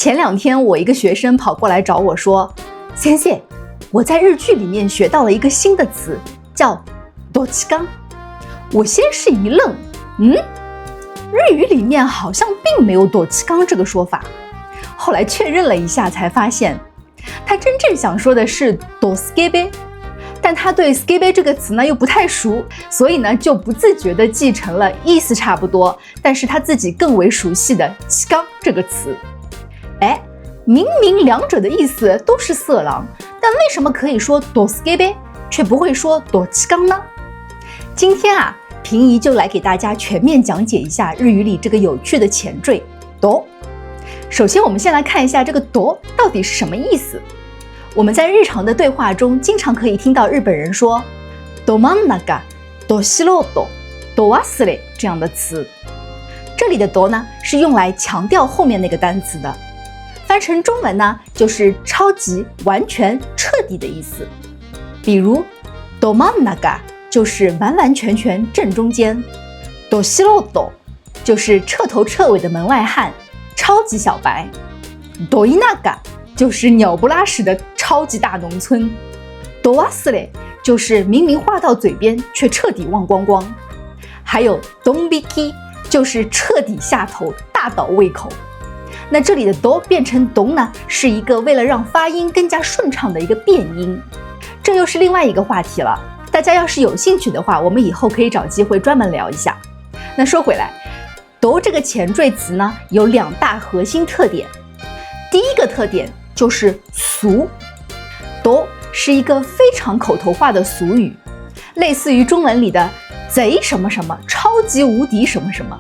前2天我一个学生跑过来找我说，先生，我在日剧里面学到了一个新的词，叫どっちかん。我先是一愣，日语里面好像并没有どっちかん这个说法。后来确认了一下才发现，他真正想说的是どすけべ，但他对すけべ这个词呢又不太熟，所以呢就不自觉地继承了意思差不多，但是他自己更为熟悉的ちかん这个词。明明两者的意思都是色狼，但为什么可以说どすけべ，却不会说どっちかん呢？今天平姨就来给大家全面讲解一下日语里这个有趣的前缀ど。首先我们先来看一下这个ど到底是什么意思。我们在日常的对话中经常可以听到日本人说ど真ん中、ど素人、ど忘れ这样的词。这里的ど呢是用来强调后面那个单词的，翻成中文呢就是超级、完全、彻底的意思。比如ど真ん中就是完完全全正中间，ど素人就是彻头彻尾的门外汉，超级小白，ど田舎就是鸟不拉屎的超级大农村，ど忘れ就是明明话到嘴边却彻底忘光光，还有ドン引き就是彻底下头，大倒胃口。那这里的ど变成懂呢，是一个为了让发音更加顺畅的一个变音，这又是另外一个话题了。大家要是有兴趣的话，我们以后可以找机会专门聊一下。那说回来，ど这个前缀词呢，有2大核心特点。第一个特点就是俗，ど是一个非常口头化的俗语，类似于中文里的贼什么什么，超级无敌什么什么。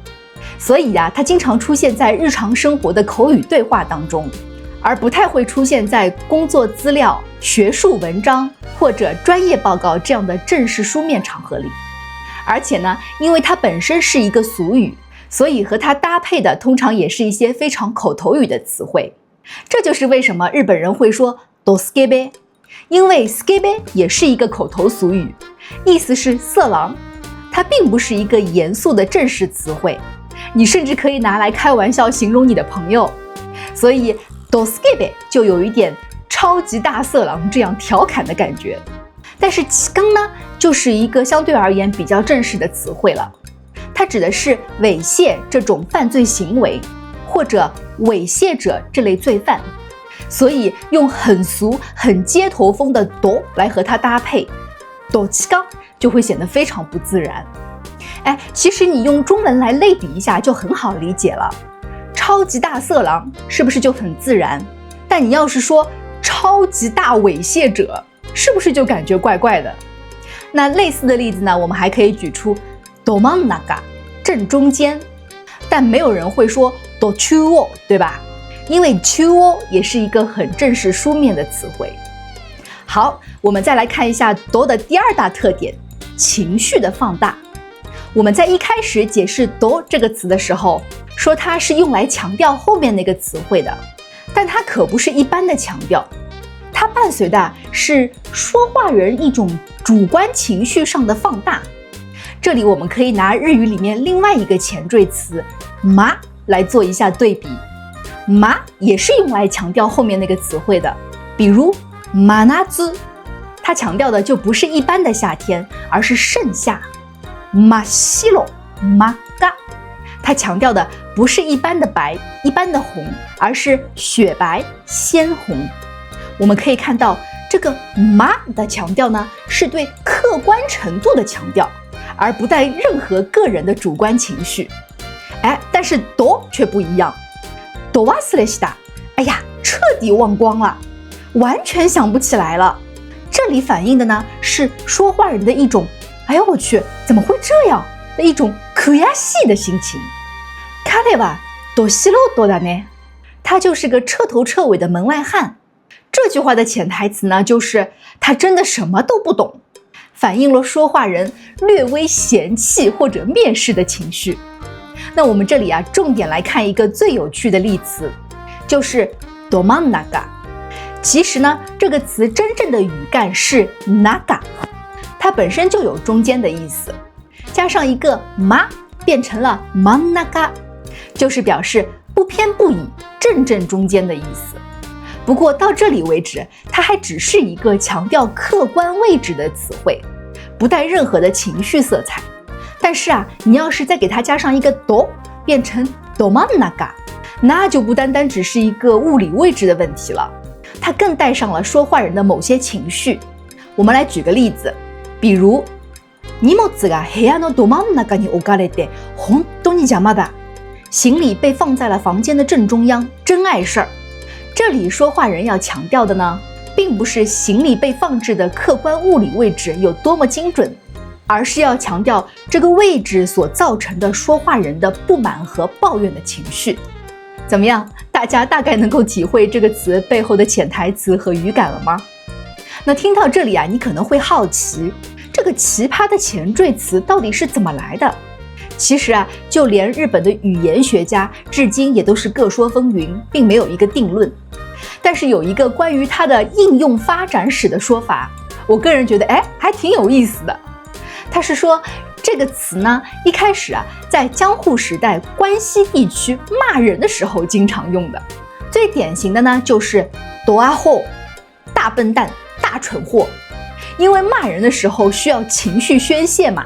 所以它经常出现在日常生活的口语对话当中，而不太会出现在工作资料、学术文章或者专业报告这样的正式书面场合里。而且呢，因为它本身是一个俗语，所以和它搭配的通常也是一些非常口头语的词汇。这就是为什么日本人会说どすけべ，因为すけべ也是一个口頭俗語，意思是色狼，它并不是一个严肃的正式词汇，你甚至可以拿来开玩笑形容你的朋友。所以どすけべ就有一点超级大色狼这样调侃的感觉。但是ちかん呢，就是一个相对而言比较正式的词汇了，它指的是猥亵这种犯罪行为，或者猥亵者这类罪犯，所以用很俗很街头风的ど来和它搭配，どちかん就会显得非常不自然。其实你用中文来类比一下就很好理解了，超级大色狼是不是就很自然？但你要是说超级大猥亵者，是不是就感觉怪怪的？那类似的例子呢，我们还可以举出ど真ん中，正中间，但没有人会说ど中央，对吧？因为中央也是一个很正式书面的词汇。好，我们再来看一下ど的第2大特点，情绪的放大。我们在一开始解释ど这个词的时候，说它是用来强调后面那个词汇的，但它可不是一般的强调，它伴随的是说话人一种主观情绪上的放大。这里我们可以拿日语里面另外一个前缀词ま来做一下对比，ま也是用来强調後面那个词汇的，比如真夏，它强调的就不是一般的夏天，而是盛夏。真っ白、真っ赤，它强调的不是一般的白、一般的红，而是雪白、鲜红。我们可以看到这个真的强调呢，是对客观程度的强调，而不带任何个人的主观情绪。但是ど却不一样，ど忘れした，彻底忘光了，完全想不起来了。这里反映的呢是说话人的一种我去，怎么会这样的一种悔しい的心情。彼はど素人だね，他就是个彻头彻尾的门外汉。这句话的潜台词呢，就是他真的什么都不懂，反映了说话人略微嫌弃或者蔑视的情绪。那我们这里重点来看一个最有趣的例词，就是ど真ん中。其实呢，这个词真正的语干是中，它本身就有中间的意思，加上一个ま变成了真ん中，就是表示不偏不倚，正正中间的意思。不过到这里为止，它还只是一个强调客观位置的词汇，不带任何的情绪色彩。但是啊，你要是再给它加上一个ど，变成ど真ん中，那就不单单只是一个物理位置的问题了，它更带上了说话人的某些情绪。我们来举个例子，比如荷物が部屋のど真ん中に置かれて本当に邪魔だ。行李被放在了房间的正中央，真碍事儿。这里说话人要强调的呢，并不是行李被放置的客观物理位置有多么精准，而是要强调这个位置所造成的说话人的不满和抱怨的情绪。怎么样，大家大概能够体会这个词背后的潜台词和语感了吗？那听到这里啊，你可能会好奇，这个奇葩的前缀词到底是怎么来的？其实啊，就连日本的语言学家至今也都是各说纷纭，并没有一个定论。但是有一个关于它的应用发展史的说法，我个人觉得还挺有意思的。他是说这个词呢，一开始啊，在江户时代关西地区骂人的时候经常用的。最典型的呢，就是ドアホ、大笨蛋、大蠢货。因为骂人的时候需要情緒宣泄嘛，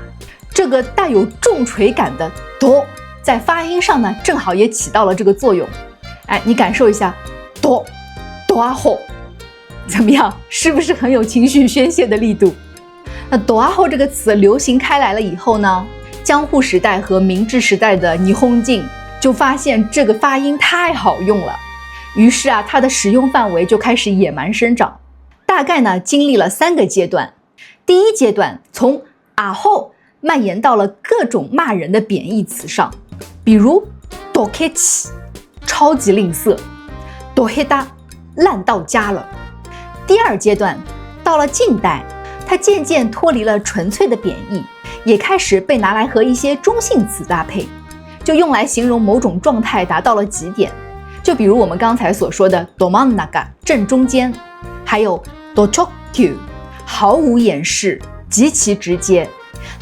这个带有重锤感的ド在发音上呢，正好也起到了这个作用。你感受一下ドアホ，怎么样？是不是很有情緒宣泄的力度？那ドアホ这个词流行开来了以后呢，江户时代和明治时代的日本人就发现这个发音太好用了，于是啊，它的使用范围就开始野蛮生长。大概呢，经历了3个阶段。第一阶段，从アホ蔓延到了各种骂人的贬义词上，比如ドケチ，超级吝啬；ドヘタ，烂到家了。第二阶段，到了近代，它渐渐脱离了纯粹的贬义，也开始被拿来和一些中性词搭配，就用来形容某种状态达到了极点。就比如我们刚才所说的ど真ん中，正中间，还有ド直球，毫无掩饰，极其直接。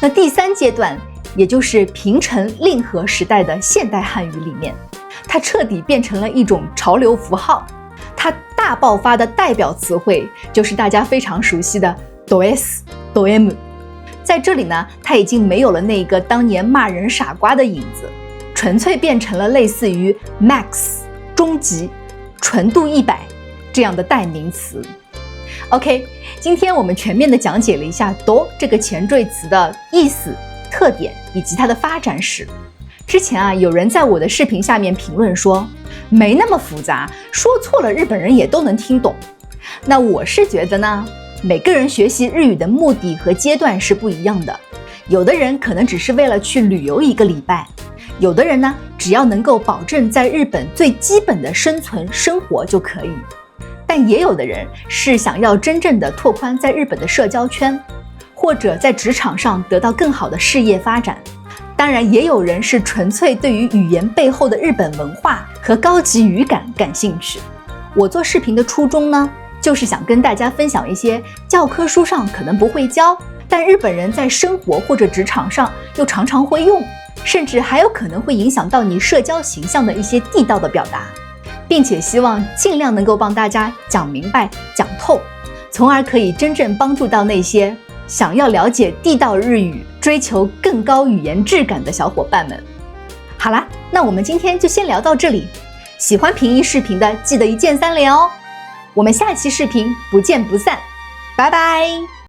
那第3阶段，也就是平成令和时代的现代汉语里面，它彻底变成了一种潮流符号。它大爆发的代表词汇就是大家非常熟悉的ド S、ド M。在这里呢，它已经没有了那个当年骂人傻瓜的影子，纯粹变成了类似于 Max、终极、纯度100这样的代名词。OK， 今天我们全面的讲解了一下ド这个前缀词的意思、特点以及它的发展史。之前啊，有人在我的视频下面评论说，没那么复杂，说错了日本人也都能听懂。那我是觉得呢，每个人学习日语的目的和阶段是不一样的。有的人可能只是为了去旅游1个礼拜，有的人呢，只要能够保证在日本最基本的生存生活就可以。但也有的人是想要真正的拓宽在日本的社交圈，或者在职场上得到更好的事业发展。当然，也有人是纯粹对于语言背后的日本文化和高级语感感兴趣。我做视频的初衷呢，就是想跟大家分享一些教科书上可能不会教，但日本人在生活或者职场上又常常会用，甚至还有可能会影响到你社交形象的一些地道的表达，并且希望尽量能够帮大家讲明白、讲透，从而可以真正帮助到那些想要了解地道日语、追求更高语言质感的小伙伴们。好啦，那我们今天就先聊到这里。喜欢平易视频的，记得1键3连哦。我们下期视频不见不散，拜拜。